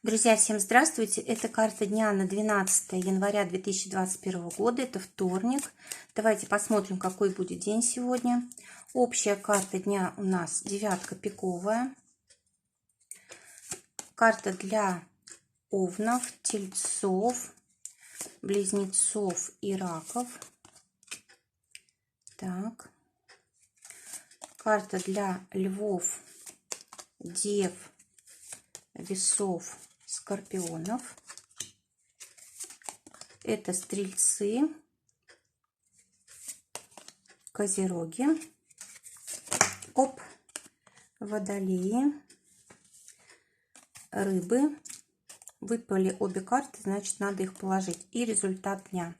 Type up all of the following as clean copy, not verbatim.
Друзья, всем здравствуйте! Это карта дня на 12 января 2021 года. Это вторник. Давайте посмотрим, какой будет день сегодня. Общая карта дня у нас девятка пиковая. Карта для овнов, тельцов, близнецов и раков. Так. Карта для львов, дев, весов, скорпионов. Это стрельцы, козероги, водолеи, рыбы. Выпали обе карты, значит, надо их положить. И результат дня.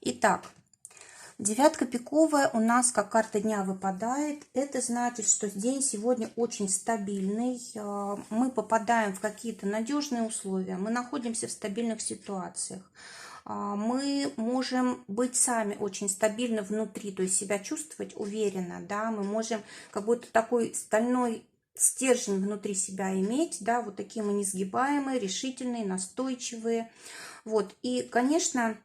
Итак, девятка пиковая у нас как карта дня выпадает. Это значит, что день сегодня очень стабильный. Мы попадаем в какие-то надежные условия. Мы находимся в стабильных ситуациях. Мы можем быть сами очень стабильны внутри, то есть себя чувствовать уверенно. Да? Мы можем как будто такой стальной стержень внутри себя иметь. Да? Вот такие мы несгибаемые, решительные, настойчивые. Вот. И, конечно,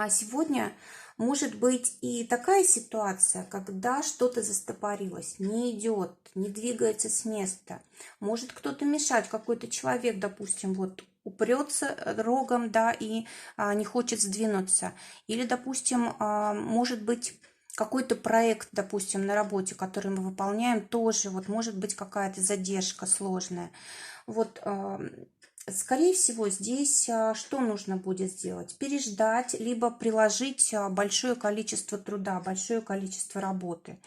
сегодня может быть и такая ситуация, когда что-то застопорилось, не идет, не двигается с места. Может кто-то мешать, какой-то человек, допустим, вот упрется рогом, да, и не хочет сдвинуться. Или, допустим, может быть какой-то проект, допустим, на работе, который мы выполняем, тоже вот может быть какая-то задержка сложная. Вот. Скорее всего, здесь что нужно будет сделать? Переждать, либо приложить большое количество труда, большое количество работы.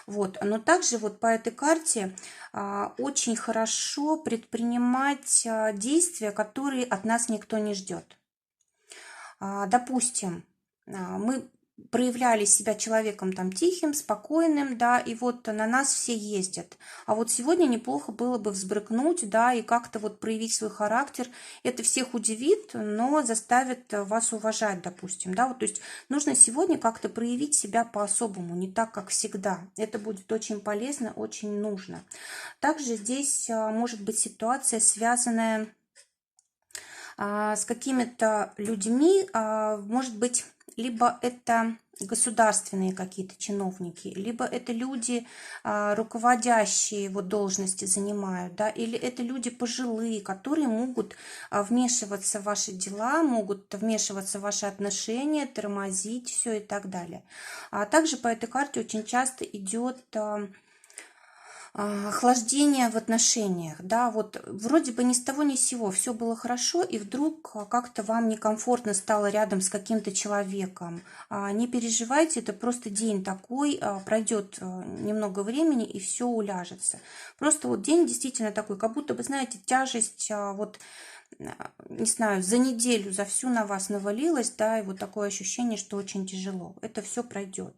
Вот. Но также вот по этой карте очень хорошо предпринимать действия, которые от нас никто не ждет. Допустим, мы проявляли себя человеком там тихим, спокойным, да, и вот на нас все ездят. А вот сегодня неплохо было бы взбрыкнуть, да, и как-то вот проявить свой характер. Это всех удивит, но заставит вас уважать, допустим, да, вот, то есть нужно сегодня как-то проявить себя по-особому, не так, как всегда. Это будет очень полезно, очень нужно. Также здесь может быть ситуация, связанная с какими-то людьми, может быть, либо это государственные какие-то чиновники, либо это люди, руководящие вот должности занимают, да, или это люди пожилые, которые могут вмешиваться в ваши дела, могут вмешиваться в ваши отношения, тормозить все и так далее. А также по этой карте очень часто идет охлаждение в отношениях, да, вот вроде бы ни с того ни с сего все было хорошо, и вдруг как-то вам некомфортно стало рядом с каким-то человеком. Не переживайте, это просто день такой, пройдет немного времени и все уляжется. Просто вот день действительно такой, как будто бы, знаете, тяжесть вот, не знаю, за неделю, за всю на вас навалилась, да, и вот такое ощущение, что очень тяжело. Это все пройдет.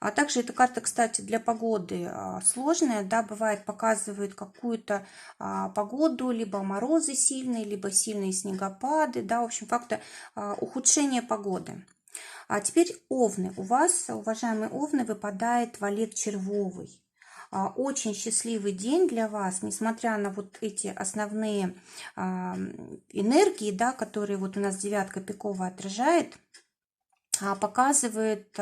А также эта карта, кстати, для погоды сложная, да, бывает показывает какую-то погоду, либо морозы сильные, либо сильные снегопады, да, в общем, как-то ухудшение погоды. А теперь овны. У вас, уважаемые овны, выпадает валет червовый. Очень счастливый день для вас, несмотря на вот эти основные энергии, да, которые вот у нас девятка пиковая отражает. Показывает,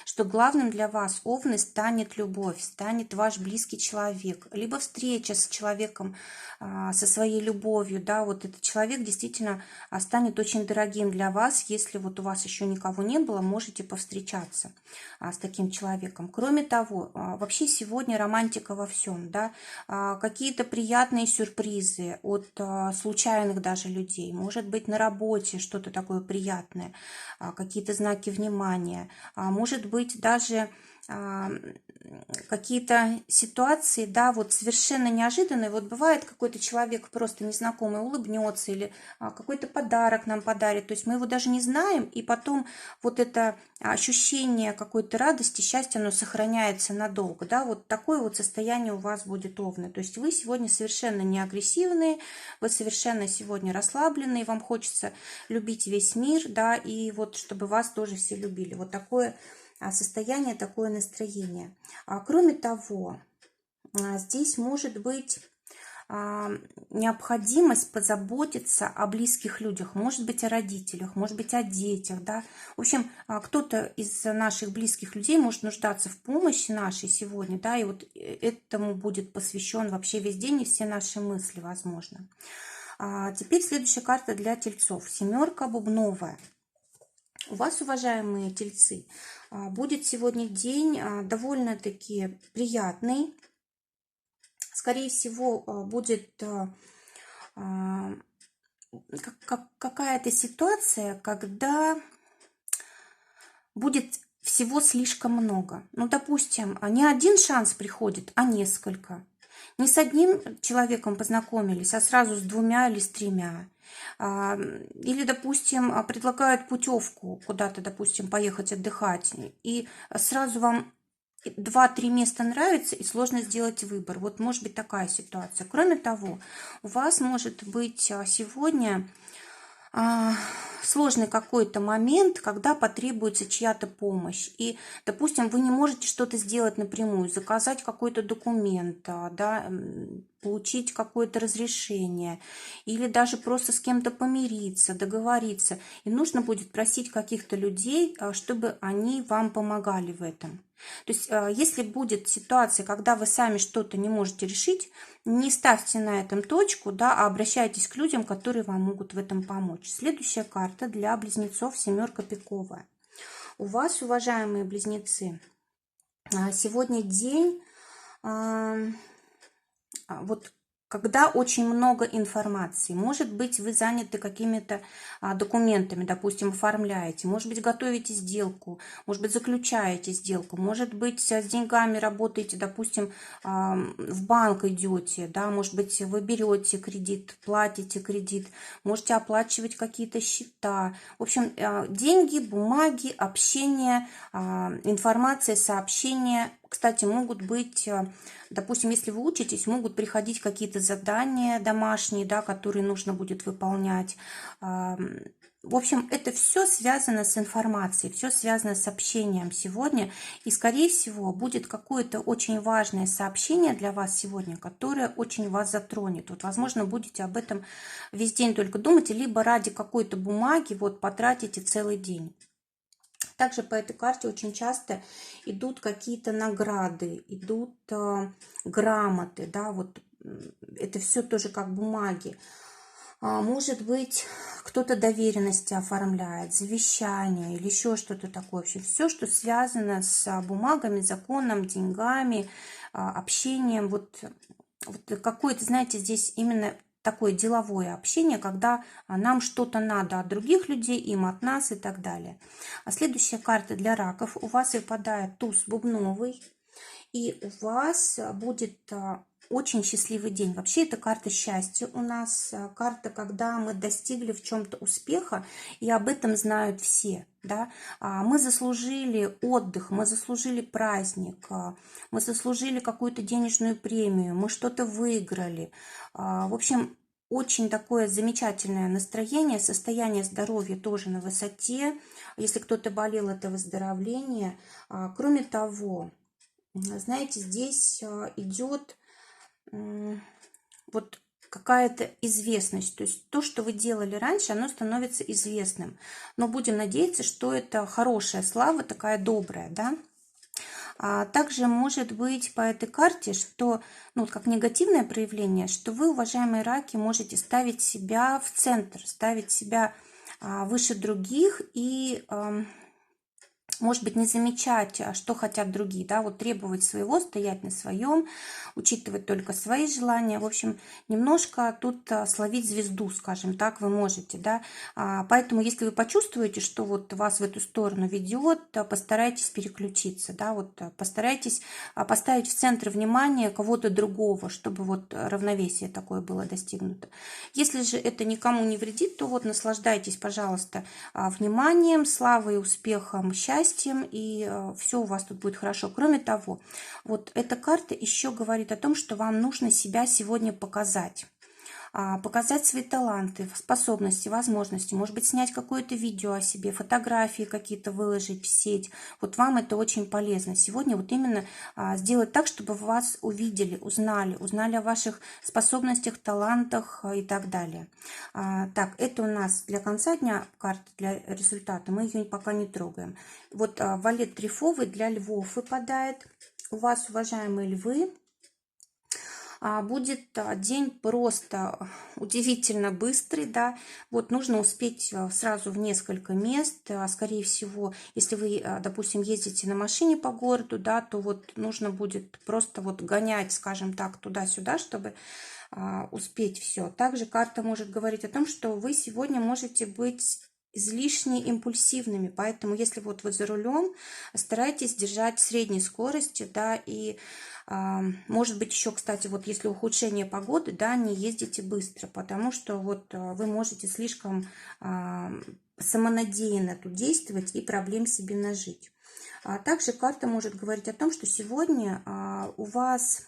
что главным для вас, овны, станет любовь, станет ваш близкий человек, либо встреча с человеком, со своей любовью, да, вот этот человек действительно станет очень дорогим для вас, если вот у вас еще никого не было, можете повстречаться с таким человеком. Кроме того, вообще сегодня романтика во всем, да, какие-то приятные сюрпризы от случайных даже людей, может быть, на работе что-то такое приятное, какие-то знаки внимания, может быть, даже какие-то ситуации, да, вот совершенно неожиданные. Вот бывает, какой-то человек просто незнакомый улыбнется или какой-то подарок нам подарит, то есть мы его даже не знаем, и потом вот это ощущение какой-то радости, счастья, оно сохраняется надолго, да, вот такое вот состояние у вас будет овны, то есть вы сегодня совершенно не агрессивные, вы совершенно сегодня расслабленные, вам хочется любить весь мир, да, и вот чтобы вас тоже все любили, вот такое состояние, такое настроение. Кроме того, здесь может быть необходимость позаботиться о близких людях, может быть, о родителях, может быть, о детях, да. В общем, кто-то из наших близких людей может нуждаться в помощи нашей сегодня, да, и вот этому будет посвящен вообще весь день и все наши мысли, возможно. Теперь следующая карта для тельцов. Семерка бубновая. У вас, уважаемые тельцы, будет сегодня день довольно-таки приятный. Скорее всего, будет какая-то ситуация, когда будет всего слишком много. Ну, допустим, не один шанс приходит, а несколько. Не с одним человеком познакомились, а сразу с двумя или с тремя. Или, допустим, предлагают путевку куда-то, допустим, поехать отдыхать, и сразу вам 2-3 места нравится, и сложно сделать выбор. Вот может быть такая ситуация. Кроме того, у вас может быть сегодня сложный какой-то момент, когда потребуется чья-то помощь. И, допустим, вы не можете что-то сделать напрямую, заказать какой-то документ, да, получить какое-то разрешение, или даже просто с кем-то помириться, договориться. И нужно будет просить каких-то людей, чтобы они вам помогали в этом. То есть, если будет ситуация, когда вы сами что-то не можете решить, не ставьте на этом точку, да, а обращайтесь к людям, которые вам могут в этом помочь. Следующая карта для близнецов, семерка пиковая. У вас, уважаемые близнецы, сегодня день, вот когда очень много информации. Может быть, вы заняты какими-то документами, допустим, оформляете, может быть, готовите сделку, может быть, заключаете сделку, может быть, с деньгами работаете, допустим, в банк идете, да, может быть, вы берете кредит, платите кредит, можете оплачивать какие-то счета. В общем, деньги, бумаги, общение, информация, сообщения. Кстати, могут быть, допустим, если вы учитесь, могут приходить какие-то задания домашние, да, которые нужно будет выполнять. В общем, это все связано с информацией, все связано с общением сегодня. И, скорее всего, будет какое-то очень важное сообщение для вас сегодня, которое очень вас затронет. Вот, возможно, будете об этом весь день только думать, либо ради какой-то бумаги вот потратите целый день. Также по этой карте очень часто идут какие-то награды, идут грамоты, да, вот это все тоже как бумаги. Может быть, кто-то доверенности оформляет, завещание или еще что-то такое. Вообще все, что связано с бумагами, законом, деньгами, общением. Вот какое-то, знаете, здесь именно такое деловое общение, когда нам что-то надо от других людей, им от нас и так далее. А следующая карта для раков. У вас выпадает туз бубновый, и у вас будет очень счастливый день. Вообще это карта счастья у нас, карта, когда мы достигли в чем-то успеха, и об этом знают все. Да? Мы заслужили отдых, мы заслужили праздник, мы заслужили какую-то денежную премию, мы что-то выиграли. В общем, очень такое замечательное настроение, состояние здоровья тоже на высоте. Если кто-то болел, это выздоровление. Кроме того, знаете, здесь идет вот какая-то известность. То есть то, что вы делали раньше, оно становится известным. Но будем надеяться, что это хорошая слава, такая добрая, да. Также может быть по этой карте, что, ну, как негативное проявление, что вы, уважаемые раки, можете ставить себя в центр, ставить себя выше других и, может быть, не замечать, что хотят другие, да, вот требовать своего, стоять на своем, учитывать только свои желания. В общем, немножко тут словить звезду, скажем так, вы можете, да. Поэтому, если вы почувствуете, что вот вас в эту сторону ведет, постарайтесь переключиться, да, вот постарайтесь поставить в центр внимания кого-то другого, чтобы вот равновесие такое было достигнуто. Если же это никому не вредит, то вот наслаждайтесь, пожалуйста, вниманием, славой, успехом, счастьем, и все у вас тут будет хорошо. Кроме того, вот эта карта еще говорит о том, что вам нужно себя сегодня показать. показать свои таланты, способности, возможности, может быть, снять какое-то видео о себе, фотографии какие-то выложить в сеть. Вот вам это очень полезно. Сегодня вот именно сделать так, чтобы вас увидели, узнали о ваших способностях, талантах и так далее. Так, это у нас для конца дня карта для результата. Мы ее пока не трогаем. Вот валет трефовый для львов выпадает. У вас, уважаемые львы, будет день просто удивительно быстрый, да, вот нужно успеть сразу в несколько мест, скорее всего, если вы, допустим, ездите на машине по городу, да, то вот нужно будет просто вот гонять, скажем так, туда-сюда, чтобы успеть все. Также карта может говорить о том, что вы сегодня можете быть излишне импульсивными, поэтому если вот вы за рулем, старайтесь держать средней скорости, да, и может быть еще, кстати, вот если ухудшение погоды, да, не ездите быстро, потому что вот вы можете слишком самонадеянно тут действовать и проблем себе нажить. Также карта может говорить о том, что сегодня у вас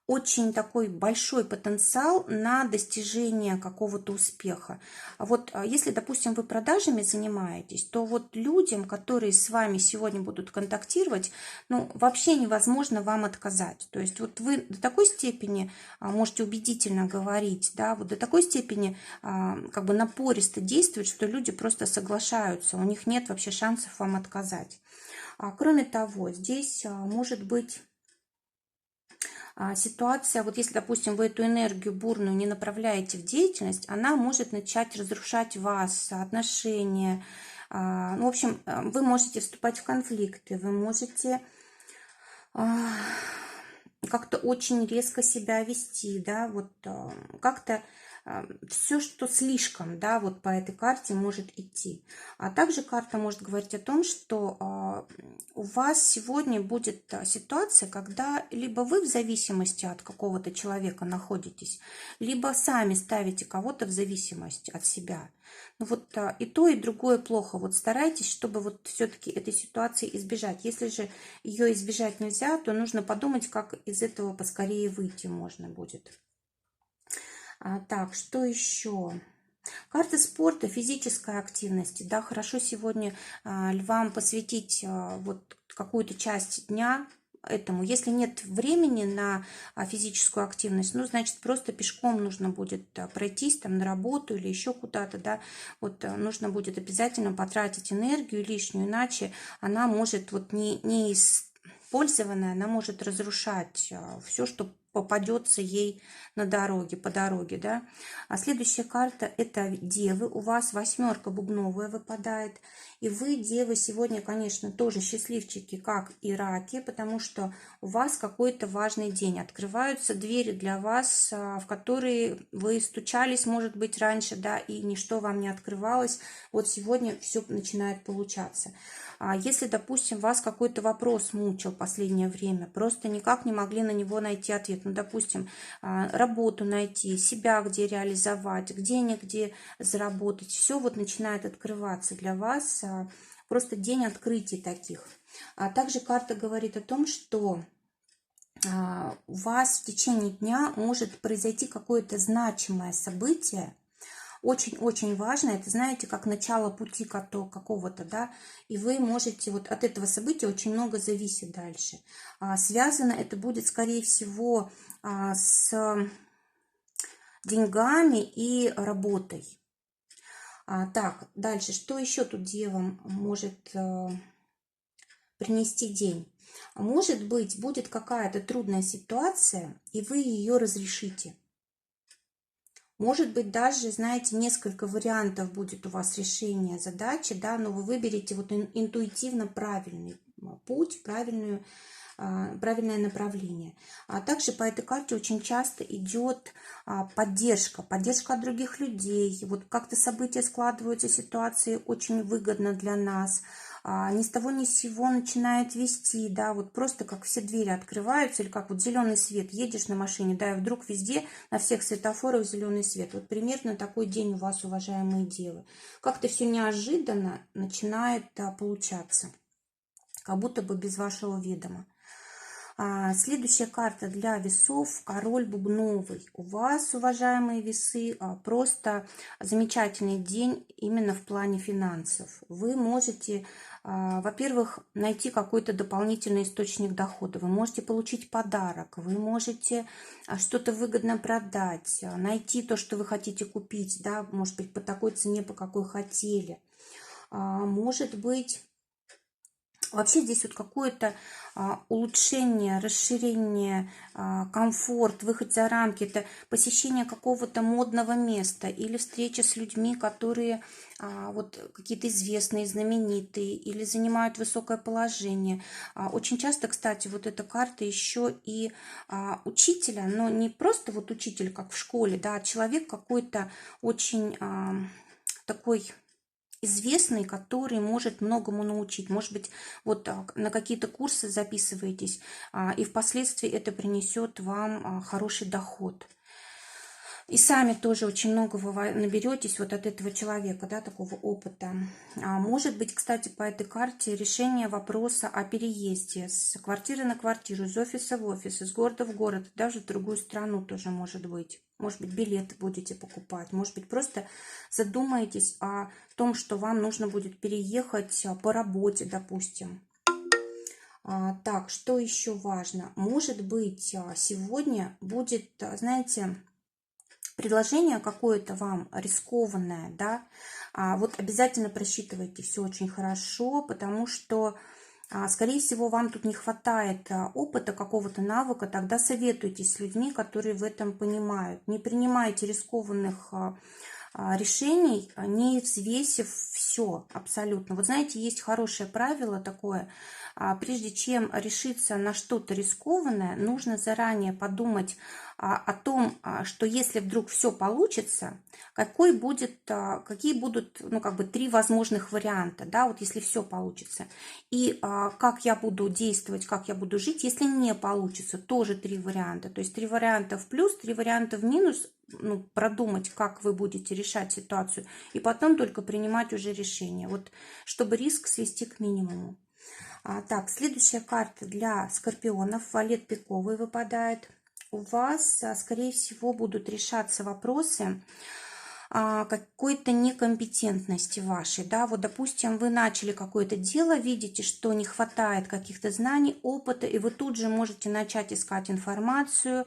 очень такой большой потенциал на достижение какого-то успеха. Вот если, допустим, вы продажами занимаетесь, то вот людям, которые с вами сегодня будут контактировать, ну, вообще невозможно вам отказать. То есть вот вы до такой степени можете убедительно говорить, да, вот до такой степени как бы напористо действовать, что люди просто соглашаются, у них нет вообще шансов вам отказать. Кроме того, здесь может быть ситуация, вот если, допустим, вы эту энергию бурную не направляете в деятельность, она может начать разрушать вас, отношения. Ну, в общем, вы можете вступать в конфликты, вы можете как-то очень резко себя вести, да, вот как-то все, что слишком, да, вот по этой карте может идти. А также карта может говорить о том, что у вас сегодня будет ситуация, когда либо вы в зависимости от какого-то человека находитесь, либо сами ставите кого-то в зависимость от себя. Ну вот и то, и другое плохо. Вот старайтесь, чтобы вот все-таки этой ситуации избежать. Если же ее избежать нельзя, то нужно подумать, как из этого поскорее выйти можно будет. Так, что еще? Карта спорта, физической активности. Да, хорошо сегодня львам посвятить вот какую-то часть дня этому. Если нет времени на физическую активность, ну, значит, просто пешком нужно будет пройтись там на работу или еще куда-то, да, вот нужно будет обязательно потратить энергию лишнюю, иначе она может вот не использованная, она может разрушать все, что попадется ей на дороге, по дороге, да. А следующая карта – это девы. У вас восьмерка бубновая выпадает. И вы, девы, сегодня, конечно, тоже счастливчики, как и раки, потому что у вас какой-то важный день. Открываются двери для вас, в которые вы стучались, может быть, раньше, да, и ничто вам не открывалось. Вот сегодня все начинает получаться. Если, допустим, вас какой-то вопрос мучил в последнее время, просто никак не могли на него найти ответ, ну, допустим, работу найти, себя где реализовать, денег где заработать, все вот начинает открываться для вас, просто день открытий таких. Также карта говорит о том, что у вас в течение дня может произойти какое-то значимое событие, очень-очень важно, это, знаете, как начало пути какого-то, да, и вы можете, вот от этого события очень много зависит дальше. Связано это будет, скорее всего, с деньгами и работой. Так, дальше, что еще тут девам может принести день? Может быть, будет какая-то трудная ситуация, и вы ее разрешите. Может быть, даже, знаете, несколько вариантов будет у вас решения задачи, да, но вы выберете вот интуитивно правильный путь, правильное направление. А также по этой карте очень часто идет поддержка от других людей. Вот как-то события складываются, ситуации очень выгодно для нас. Ни с того ни с сего начинает вести, да, вот просто как все двери открываются, или как вот зеленый свет, едешь на машине, да, и вдруг везде на всех светофорах зеленый свет. Вот примерно такой день у вас, уважаемые девы. Как-то все неожиданно начинает получаться, как будто бы без вашего ведома. Следующая карта для весов — король бубновый. У вас, уважаемые весы, просто замечательный день именно в плане финансов. Вы можете, во-первых, найти какой-то дополнительный источник дохода. Вы можете получить подарок, вы можете что-то выгодно продать, найти то, что вы хотите купить, да, может быть, по такой цене, по какой хотели. Может быть, вообще здесь вот какое-то улучшение, расширение, комфорт, выход за рамки, это посещение какого-то модного места или встреча с людьми, которые вот какие-то известные, знаменитые или занимают высокое положение. Очень часто, кстати, вот эта карта еще и учителя, но не просто вот учитель, как в школе, да, а человек какой-то очень такой известный, который может многому научить. Может быть, вот на какие-то курсы записываетесь, и впоследствии это принесет вам хороший доход. И сами тоже очень много вы наберетесь вот от этого человека, да, такого опыта. Может быть, кстати, по этой карте решение вопроса о переезде с квартиры на квартиру, из офиса в офис, из города в город, даже в другую страну тоже может быть. Может быть, билеты будете покупать, может быть, просто задумаетесь о том, что вам нужно будет переехать по работе, допустим. Так, что еще важно? Может быть, сегодня будет, знаете, предложение какое-то вам рискованное, да, вот обязательно просчитывайте все очень хорошо, потому что, скорее всего, вам тут не хватает опыта, какого-то навыка, тогда советуйтесь с людьми, которые в этом понимают. Не принимайте рискованных решений, не взвесив все абсолютно. Вот знаете, есть хорошее правило такое: прежде чем решиться на что-то рискованное, нужно заранее подумать о том, что если вдруг все получится, какие будут, ну, как бы 3 возможных варианта, да, вот если все получится. И как я буду действовать, как я буду жить, если не получится, тоже 3 варианта. То есть 3 варианта в плюс, 3 варианта в минус, ну, продумать, как вы будете решать ситуацию, и потом только принимать уже решение, вот, чтобы риск свести к минимуму. Так, следующая карта для скорпионов, валет пиковый выпадает. У вас, скорее всего, будут решаться вопросы какой-то некомпетентности вашей, да, вот, допустим, вы начали какое-то дело, видите, что не хватает каких-то знаний, опыта, и вы тут же можете начать искать информацию,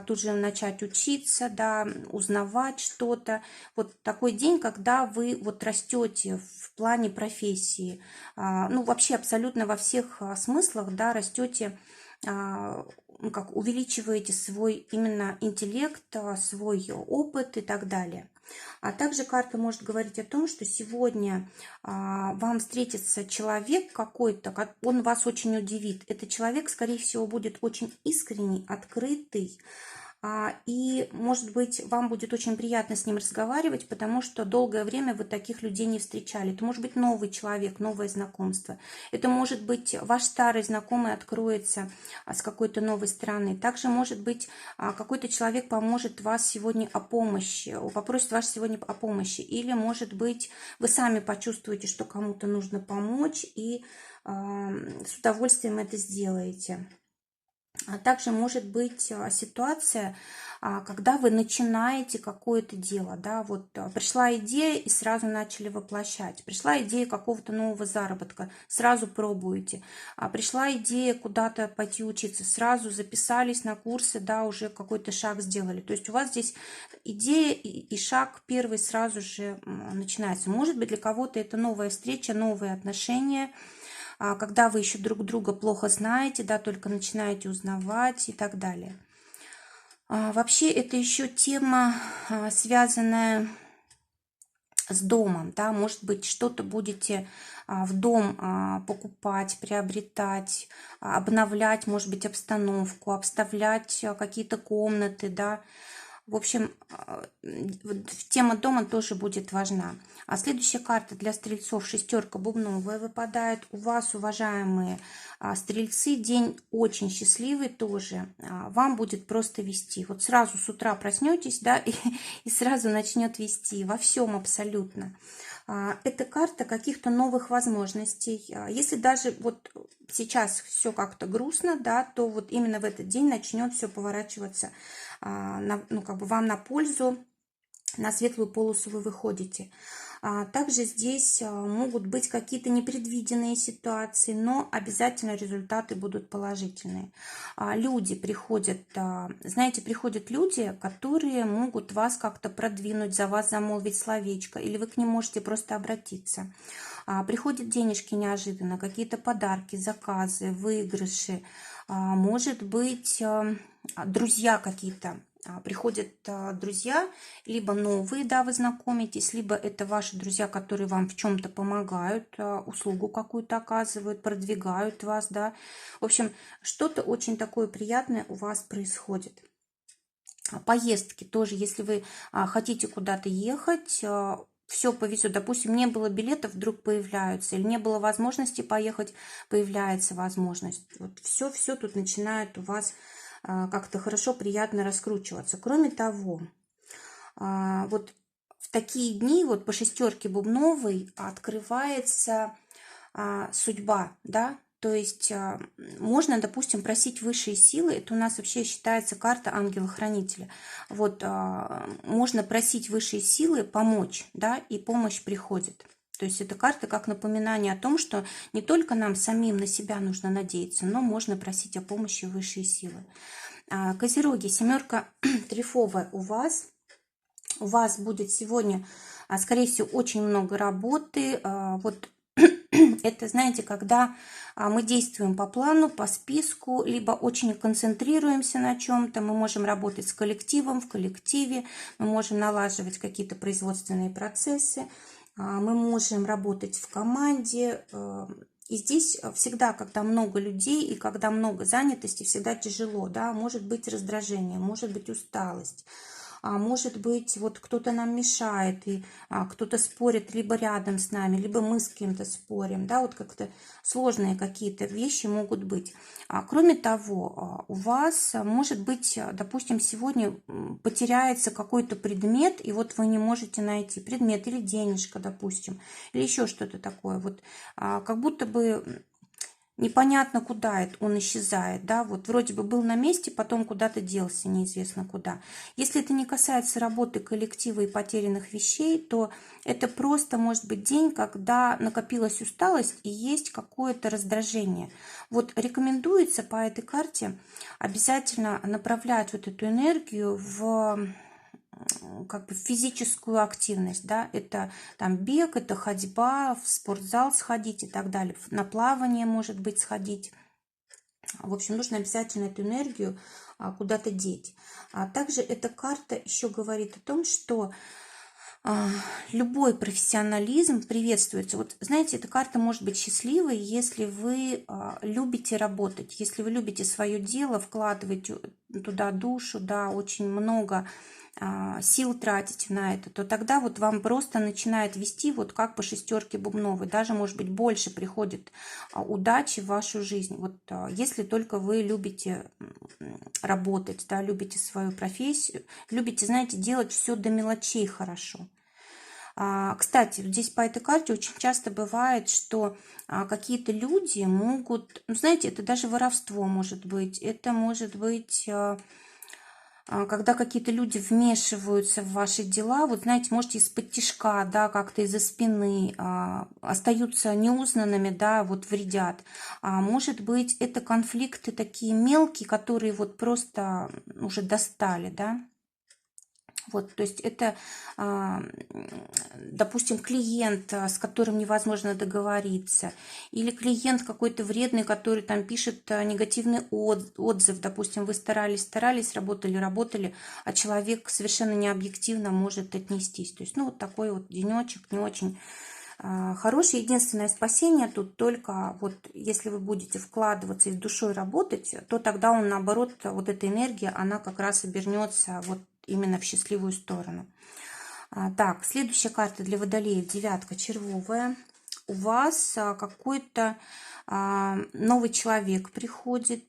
тут же начать учиться, да, узнавать что-то. Вот такой день, когда вы вот растете в плане профессии, ну, вообще абсолютно во всех смыслах, да, растете, ну, как увеличиваете свой именно интеллект, свой опыт и так далее. А также карта может говорить о том, что сегодня вам встретится человек какой-то, он вас очень удивит. Этот человек, скорее всего, будет очень искренний, открытый. И, может быть, вам будет очень приятно с ним разговаривать, потому что долгое время вы таких людей не встречали. Это может быть новый человек, новое знакомство. Это может быть ваш старый знакомый откроется с какой-то новой стороны. Также, может быть, какой-то человек поможет вас сегодня о помощи, попросит вас сегодня о помощи. Или, может быть, вы сами почувствуете, что кому-то нужно помочь, и с удовольствием это сделаете. А также может быть ситуация, когда вы начинаете какое-то дело, да, вот пришла идея и сразу начали воплощать, пришла идея какого-то нового заработка, сразу пробуете, пришла идея куда-то пойти учиться, сразу записались на курсы, да, уже какой-то шаг сделали. То есть у вас здесь идея и шаг первый сразу же начинается. Может быть, для кого-то это новая встреча, новые отношения, когда вы еще друг друга плохо знаете, да, только начинаете узнавать и так далее. Вообще это еще тема, связанная с домом, да, может быть, что-то будете в дом покупать, приобретать, обновлять, может быть, обстановку, обставлять какие-то комнаты, да. В общем, тема дома тоже будет важна. А следующая карта для стрельцов, шестерка бубновая выпадает. У вас, уважаемые стрельцы, день очень счастливый тоже. Вам будет просто вести. Вот сразу с утра проснетесь, да, и сразу начнет вести во всем абсолютно. Это карта каких-то новых возможностей. Если даже вот сейчас все как-то грустно, да, то вот именно в этот день начнет все поворачиваться, ну, как бы вам на пользу, на светлую полосу вы выходите. Также здесь могут быть какие-то непредвиденные ситуации, но обязательно результаты будут положительные. Люди приходят, знаете, приходят люди, которые могут вас как-то продвинуть, за вас замолвить словечко, или вы к ним можете просто обратиться. Приходят денежки неожиданно, какие-то подарки, заказы, выигрыши. Может быть, друзья какие-то. Приходят друзья, либо новые, да, вы знакомитесь, либо это ваши друзья, которые вам в чем-то помогают, услугу какую-то оказывают, продвигают вас, да. В общем, что-то очень такое приятное у вас происходит. Поездки тоже, если вы хотите куда-то ехать, все повезет. Допустим, не было билетов, вдруг появляются, или не было возможности поехать, появляется возможность. Вот все тут начинает у вас как-то хорошо, приятно раскручиваться. Кроме того, вот в такие дни, вот по шестерке бубновой открывается судьба, да, то есть можно, допустим, просить высшие силы, это у нас вообще считается карта ангела-хранителя. Вот можно просить высшие силы помочь, да, и помощь приходит. То есть эта карта как напоминание о том, что не только нам самим на себя нужно надеяться, но можно просить о помощи высшие силы. Козероги, семерка трефовая у вас. У вас будет сегодня, скорее всего, очень много работы. Вот это, знаете, когда мы действуем по плану, по списку, либо очень концентрируемся на чем-то, мы можем работать с коллективом, в коллективе, мы можем налаживать какие-то производственные процессы, мы можем работать в команде. И здесь всегда, когда много людей и когда много занятости, всегда тяжело, да, может быть раздражение, может быть усталость. Может быть, вот кто-то нам мешает, и кто-то спорит либо рядом с нами, либо мы с кем-то спорим, да, вот как-то сложные какие-то вещи могут быть. Кроме того, у вас может быть, допустим, сегодня потеряется какой-то предмет, и вот вы не можете найти предмет или денежка, допустим, или еще что-то такое. Вот как будто бы непонятно, куда он исчезает, да, вот вроде бы был на месте, потом куда-то делся, неизвестно куда. Если это не касается работы коллектива и потерянных вещей, то это просто может быть день, когда накопилась усталость и есть какое-то раздражение. Вот рекомендуется по этой карте обязательно направлять вот эту энергию в как бы физическую активность, да, это там бег, это ходьба, в спортзал сходить и так далее, на плавание, может быть, сходить. В общем, нужно обязательно эту энергию куда-то деть. Также эта карта еще говорит о том, что любой профессионализм приветствуется. Вот знаете, эта карта может быть счастливой, если вы любите работать, если вы любите свое дело, вкладываете туда душу, да, очень много сил тратите на это, то тогда вот вам просто начинает вести вот как по шестерке бубновой, даже может быть больше приходит удачи в вашу жизнь. Вот если только вы любите работать, да, любите свою профессию, любите, знаете, делать все до мелочей хорошо. Кстати, здесь по этой карте очень часто бывает, что какие-то люди могут, ну, знаете, это даже воровство может быть, это может быть, когда какие-то люди вмешиваются в ваши дела, вот знаете, можете из-под тишка, да, как-то из-за спины, остаются неузнанными, да, вот вредят. Может быть, это конфликты такие мелкие, которые вот просто уже достали, да. Вот, то есть это, допустим, клиент, с которым невозможно договориться, или клиент какой-то вредный, который там пишет негативный отзыв, допустим, вы старались, работали, а человек совершенно необъективно может отнестись. То есть, ну, вот такой вот денечек не очень хороший. Единственное спасение тут только вот если вы будете вкладываться и с душой работать, то тогда он, наоборот, вот эта энергия, она как раз обернется вот именно в счастливую сторону. Так, следующая карта для водолеев, девятка червовая. У вас какой-то новый человек приходит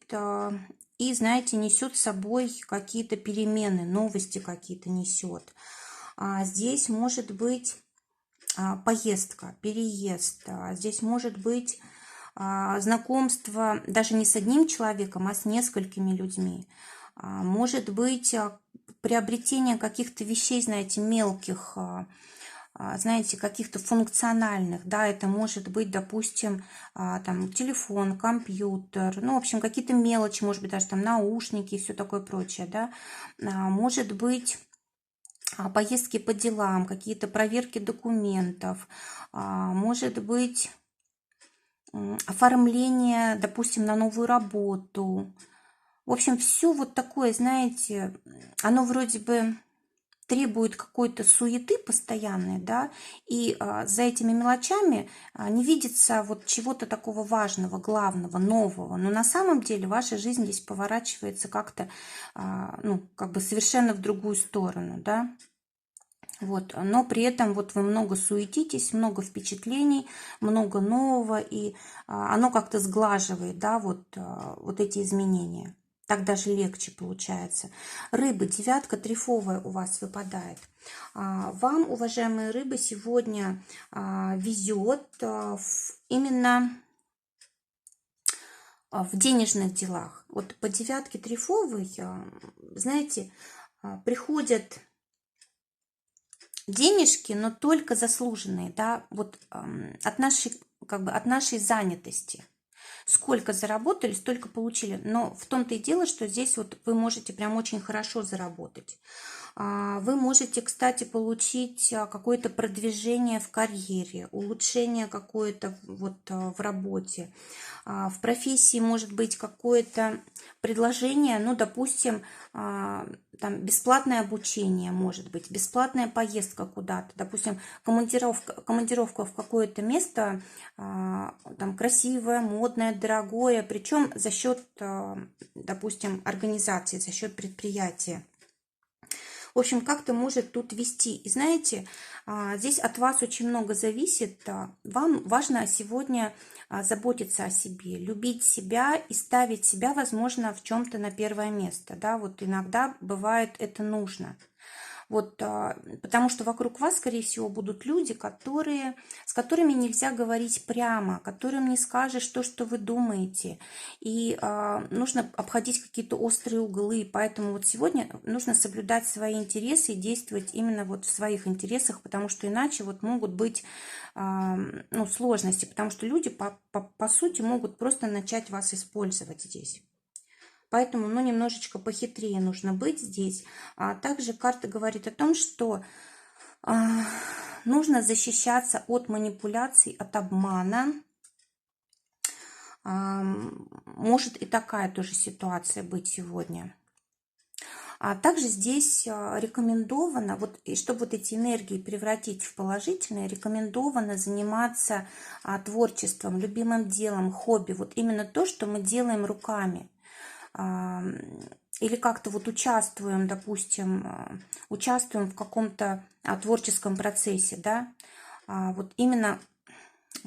и, знаете, несет с собой какие-то перемены, новости какие-то несет. Здесь может быть поездка, переезд. Здесь может быть знакомство даже не с одним человеком, а с несколькими людьми. Может быть приобретение каких-то вещей, знаете, мелких, знаете, каких-то функциональных, да, это может быть, допустим, там, телефон, компьютер, ну, в общем, какие-то мелочи, может быть, даже там наушники и все такое прочее, да, может быть, поездки по делам, какие-то проверки документов, может быть, оформление, допустим, на новую работу. В общем, все вот такое, знаете, оно вроде бы требует какой-то суеты постоянной, да, и за этими мелочами не видится вот чего-то такого важного, главного, нового. Но на самом деле ваша жизнь здесь поворачивается как-то, ну, как бы совершенно в другую сторону, да. Вот, но при этом вот вы много суетитесь, много впечатлений, много нового, и оно как-то сглаживает, да, вот эти изменения. Так даже легче получается. Рыбы, девятка трефовая у вас выпадает. Вам, уважаемые рыбы, сегодня везет именно в денежных делах. Вот по девятке трефовой, знаете, приходят денежки, но только заслуженные, да, вот от нашей, как бы, от нашей занятости. Сколько заработали, столько получили. Но в том-то и дело, что здесь вот вы можете прям очень хорошо заработать. Вы можете, кстати, получить какое-то продвижение в карьере, улучшение какое-то вот в работе. В профессии может быть какое-то предложение, ну, допустим, там бесплатное обучение может быть, бесплатная поездка куда-то, допустим, командировка в какое-то место, там красивое, модное, дорогое, причем за счет, допустим, организации, за счет предприятия. В общем, как-то может тут вести. И знаете, здесь от вас очень много зависит. Вам важно сегодня заботиться о себе, любить себя и ставить себя, возможно, в чем-то на первое место. Да, вот иногда бывает это нужно. Вот, потому что вокруг вас, скорее всего, будут люди, с которыми нельзя говорить прямо, которым не скажешь то, что вы думаете. И нужно обходить какие-то острые углы. Поэтому вот сегодня нужно соблюдать свои интересы и действовать именно вот в своих интересах, потому что иначе вот могут быть ну, сложности, потому что люди по сути могут просто начать вас использовать здесь. Поэтому, ну, немножечко похитрее нужно быть здесь. Также карта говорит о том, что нужно защищаться от манипуляций, от обмана. Может и такая тоже ситуация быть сегодня. Также здесь рекомендовано, вот, и чтобы вот эти энергии превратить в положительные, рекомендовано заниматься творчеством, любимым делом, хобби. Вот именно то, что мы делаем руками. Или как-то вот участвуем, допустим, участвуем в каком-то творческом процессе, да, вот именно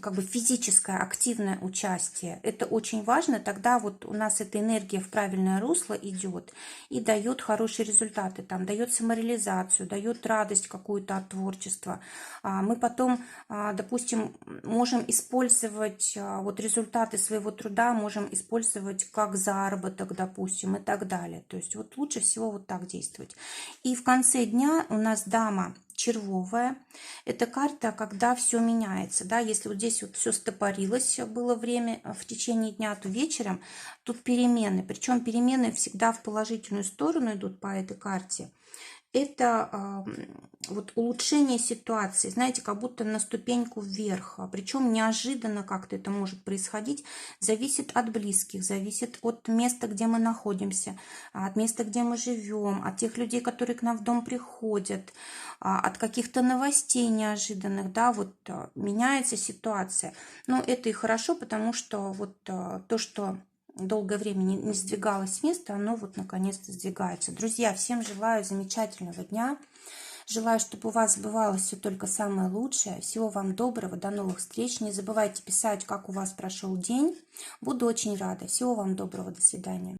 как бы физическое, активное участие. Это очень важно, тогда вот у нас эта энергия в правильное русло идет и дает хорошие результаты, там, дает самореализацию, дает радость какую-то от творчества. Мы потом, допустим, можем использовать вот результаты своего труда, можем использовать как заработок, допустим, и так далее. То есть вот лучше всего вот так действовать. И в конце дня у нас дама червовая. Это карта, когда все меняется. Да? Если вот здесь вот все стопорилось, было время в течение дня, то вечером тут перемены. Причем перемены всегда в положительную сторону идут по этой карте. Это вот улучшение ситуации, знаете, как будто на ступеньку вверх. Причем неожиданно как-то это может происходить. Зависит от близких, зависит от места, где мы находимся, от места, где мы живем, от тех людей, которые к нам в дом приходят, от каких-то новостей неожиданных, да, вот меняется ситуация. Но это и хорошо, потому что вот то, что долгое время не сдвигалось с места, оно вот наконец-то сдвигается. Друзья, всем желаю замечательного дня. Желаю, чтобы у вас сбывалось все только самое лучшее. Всего вам доброго, до новых встреч. Не забывайте писать, как у вас прошел день. Буду очень рада. Всего вам доброго, до свидания.